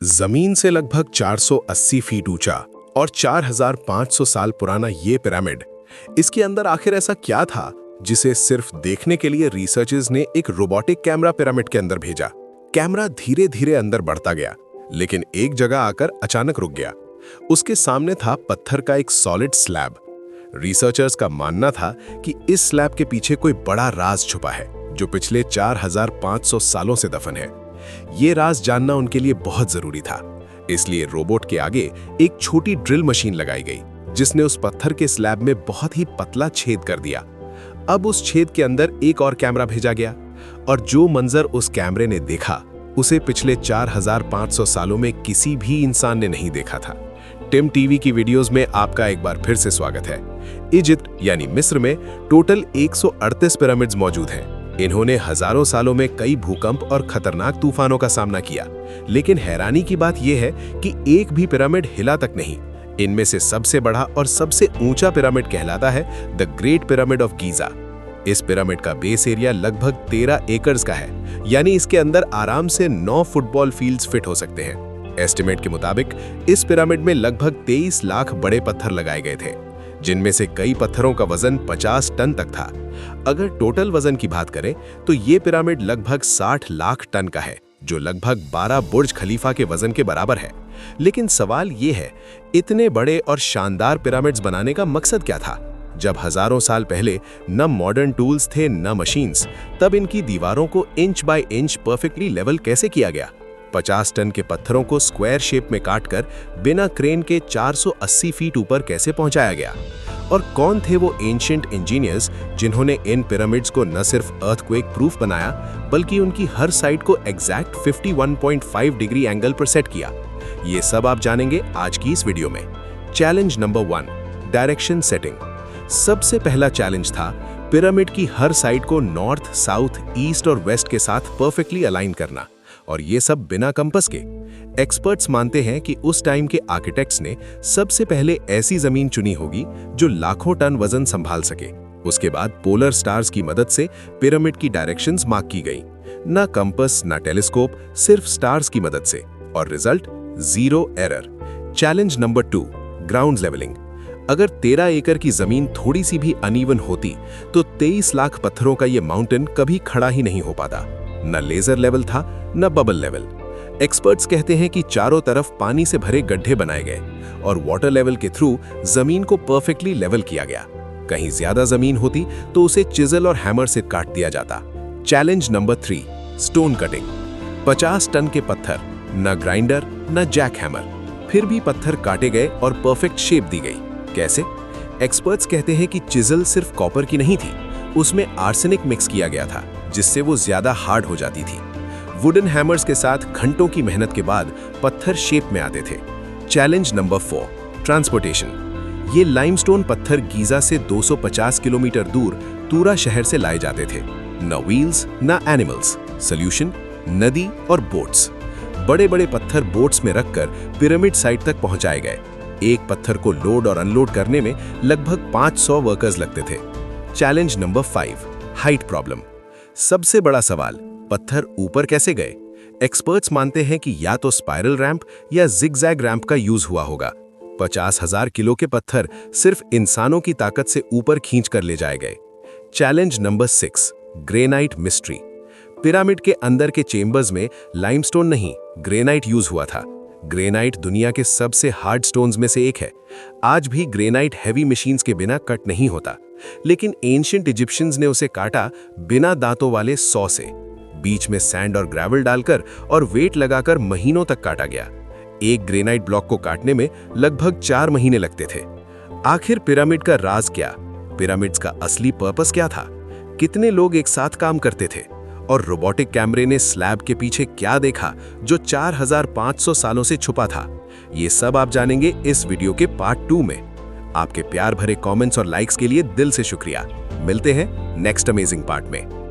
जमीन से लगभग 480 फीट ऊंचा और 4500 साल पुराना ये पिरामिड, इसके अंदर आखिर ऐसा क्या था जिसे सिर्फ देखने के लिए रिसर्चर्स ने एक रोबोटिक कैमरा पिरामिड के अंदर भेजा। कैमरा धीरे धीरे अंदर बढ़ता गया, लेकिन एक जगह आकर अचानक रुक गया। उसके सामने था पत्थर का एक सॉलिड स्लैब। रिसर्चर्स का मानना था कि इस स्लैब के पीछे कोई बड़ा राज छुपा है जो पिछले 4500 सालों से दफन है। ये राज जानना उनके लिए बहुत जरूरी था, इसलिए रोबोट के आगे एक छोटी ड्रिल मशीन लगाई गई जिसने उस पत्थर के स्लैब में बहुत ही पतला छेद कर दिया। अब उस छेद के अंदर एक और कैमरा भेजा गया और जो मंजर उस कैमरे ने देखा उसे पिछले 4500 सालों में किसी भी इंसान ने नहीं देखा था। टिम टीवी की वीडियोस में आपका एक बार फिर से स्वागत है। इजिप्ट यानी मिस्र में टोटल 138 पिरामिड्स मौजूद हैं। इन्होंने हजारों सालों में कई भूकंप और खतरनाक तूफानों का सामना किया, लेकिन हैरानी की बात यह है कि एक भी पिरामिड हिला तक नहीं। इनमें से सबसे बड़ा और सबसे ऊंचा पिरामिड कहलाता है the great pyramid of Giza. इस पिरामिड का बेस एरिया लगभग 13 एकड़ का है, यानी इसके अंदर आराम से 9 फुटबॉल फील्ड्स फिट हो सकते हैं। एस्टिमेट के मुताबिक इस पिरामिड में लगभग 23 लाख बड़े पत्थर लगाए गए थे, जिनमें से कई पत्थरों का वजन 50 टन तक था। अगर टोटल वजन की बात करें तो ये पिरामिड लगभग 60 लाख टन का है, जो लगभग 12 बुर्ज खलीफा के वजन के बराबर है। लेकिन सवाल ये है, इतने बड़े और शानदार पिरामिड्स बनाने का मकसद क्या था? जब हजारों साल पहले न मॉडर्न टूल्स थे न मशीन्स, तब इनकी दीवारों को inch by inch perfectly level कैसे किया गया? 50 टन के पत्थरों को स्क्वायर शेप में काटकर बिना क्रेन के 480 फीट ऊपर कैसे पहुंचाया गया? और कौन थे वो एंशिएंट इंजीनियर्स जिन्होंने इन पिरामिड्स को न सिर्फ अर्थक्वेक प्रूफ बनाया, बल्कि उनकी हर साइड को एग्जैक्ट 51.5 डिग्री एंगल पर सेट किया? ये सब आप जानेंगे आज की इस वीडियो में। Challenge number 1, direction setting. सबसे पहला चैलेंज था पिरामिड की हर साइड को नॉर्थ, साउथ, ईस्ट और वेस्ट के साथ परफेक्टली अलाइन करना, और ये सब बिना कंपास के। एक्सपर्ट्स मानते हैं कि उस टाइम के आर्किटेक्ट्स ने सबसे पहले ऐसी जमीन चुनी होगी जो लाखों टन वजन संभाल सके। उसके बाद पोलर स्टार्स की मदद से पिरामिड की डायरेक्शंस मार्क की गई, ना कंपास ना टेलीस्कोप, सिर्फ स्टार्स की मदद से, और result 0 error. Challenge number 2, ground levelling. अगर 13 एकड़ की जमीन थोड़ी सी भी अनइवन होती तो 23 लाख पत्थरों का ये माउंटेन कभी खड़ा ही नहीं हो पाता। न लेजर लेवल था न बबल लेवल। एक्सपर्ट्स कहते हैं कि चारों तरफ पानी से भरे गड्ढे बनाए गए और वाटर लेवल के थ्रू जमीन को परफेक्टली लेवल किया गया। कहीं ज्यादा जमीन होती तो उसे चिजल और हैमर से काट दिया जाता। Challenge number 3, stone cutting. 50 ton के पत्थर, न ग्राइंडर न जैक हैमर, फिर भी पत्थर काटे गए और परफेक्ट शेप दी गई। कैसे? एक्सपर्ट्स कहते हैं कि चिजल सिर्फ कॉपर की नहीं थी, उसमें आर्सेनिक मिक्स किया गया था, जिससे वो ज्यादा हार्ड हो जाती थी। वुडन हैमर्स के साथ घंटों की मेहनत के बाद पत्थर शेप में आते थे। Challenge number 4, transportation. ये लाइमस्टोन पत्थर गीजा से 250 किलोमीटर दूर तूरा शहर से लाए जाते थे। न व्हील्स न एनिमल्स। सोल्यूशन, नदी और बोट्स। बड़े बड़े पत्थर बोट्स में रखकर पिरामिड साइट तक पहुंचाए गए। एक पत्थर को लोड और अनलोड करने में लगभग 500 वर्कर्स लगते थे। Challenge number 5, height problem. सबसे बड़ा सवाल, पत्थर ऊपर कैसे गए? एक्सपर्ट्स मानते हैं कि या तो स्पाइरल रैंप या जिगजैग रैंप का यूज हुआ होगा। 50,000 किलो के पत्थर सिर्फ इंसानों की ताकत से ऊपर खींच कर ले जाए गए। Challenge number 6, granite mystery. Pyramid के अंदर के चेंबर्स में लाइमस्टोन नहीं, ग्रेनाइट यूज हुआ था। ग्रेनाइट दुनिया के सबसे हार्ड स्टोन्स में से एक है। आज भी ग्रेनाइट हैवी मशीन्स के बिना कट नहीं होता, लेकिन एंशिएंट इजिप्शियंस ने उसे काटा बिना दांतों वाले सॉ से। बीच में सैंड और ग्रेवल डालकर और वेट लगाकर महीनों तक काटा गया। एक ग्रेनाइट ब्लॉक को काटने में लगभग 4 महीने लगते थे। आखिर पिरामिड का राज क्या? पिरामिड्स का असली पर्पस क्या था? कितने लोग एक साथ काम करते थे? और रोबोटिक कैमरे ने स्लैब के पीछे क्या देखा जो 4500 सालों से छुपा था? ये सब आप जानेंगे इस वीडियो के पार्ट 2 में। आपके प्यार भरे कमेंट्स और लाइक्स के लिए दिल से शुक्रिया। मिलते हैं नेक्स्ट अमेजिंग पार्ट में।